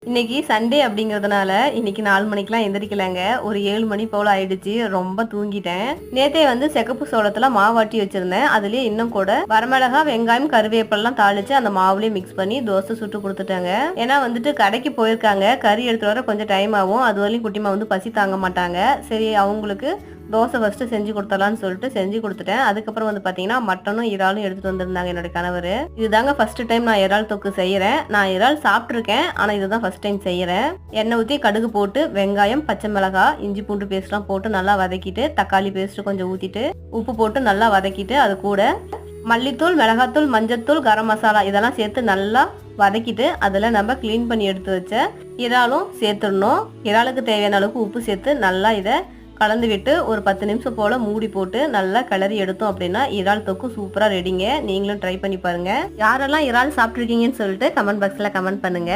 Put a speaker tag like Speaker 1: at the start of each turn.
Speaker 1: இன்னைக்கு சண்டே அப்படிங்கிறதுனால இன்னைக்கு 4 மணிக்கெல்லாம் எந்திரிக்கலங்க. ஒரு 7 மணி போல ஆயிடுச்சு. ரொம்ப தூங்கிட்டேன். நேத்தே வந்து செகப்பு சோளத்துல மாவாட்டி வச்சிருந்தேன். அதுலயே இன்னும் கூட வரமிளகா, வெங்காயம், கருவேப்பிலாம் தாளிச்சு அந்த மாவுலயே மிக்ஸ் பண்ணி தோசை சுட்டு கொடுத்துட்டேங்க. ஏன்னா வந்துட்டு கடைக்கு போயிருக்காங்க. கறி எடுத்துட்டு வர கொஞ்சம் டைம் ஆகும். அது வரையும் குட்டிமா வந்து பசி தாங்க மாட்டாங்க. சரி அவங்களுக்கு தோசை ஃபர்ஸ்ட் செஞ்சு கொடுத்துடலான்னு சொல்லிட்டு செஞ்சு கொடுத்துட்டேன். அதுக்கப்புறம் வந்து பாத்தீங்கன்னா மட்டனும் இறாலும் எடுத்துட்டு வந்திருந்தாங்க என்னோட கணவர். இதுதாங்க ஃபர்ஸ்ட் டைம் நான் இறால் தொக்கு செய்யறேன். நான் இறால் சாப்பிட்டுருக்கேன், ஆனா இதுதான் ஃபர்ஸ்ட் டைம் செய்யறேன். எண்ணெய் ஊற்றி கடுகு போட்டு வெங்காயம், பச்சை மிளகாய், இஞ்சி பூண்டு பேஸ்ட்லாம் போட்டு நல்லா வதக்கிட்டு தக்காளி பேஸ்ட் கொஞ்சம் ஊத்திட்டு உப்பு போட்டு நல்லா வதக்கிட்டு அது கூட மல்லித்தூள், மிளகாத்தூள், மஞ்சத்தூள், கரம் மசாலா இதெல்லாம் சேர்த்து நல்லா வதக்கிட்டு அதில் நம்ம க்ளீன் பண்ணி எடுத்து வச்ச இறாலும் சேர்த்துடணும். இறாலுக்கு தேவையான அளவுக்கு உப்பு சேர்த்து நல்லா இதை கலந்து விட்டு ஒரு 10 நிமிஷம் போல மூடி போட்டு நல்லா கிளறி எடுத்தோம் அப்படின்னா இறால் தொக்கு சூப்பரா ரெடிங்க. நீங்களும் ட்ரை பண்ணி பாருங்க. யாரெல்லாம் இறால் சாப்பிட்ருக்கீங்கன்னு சொல்லிட்டு கமெண்ட் பாக்ஸ்ல கமெண்ட் பண்ணுங்க.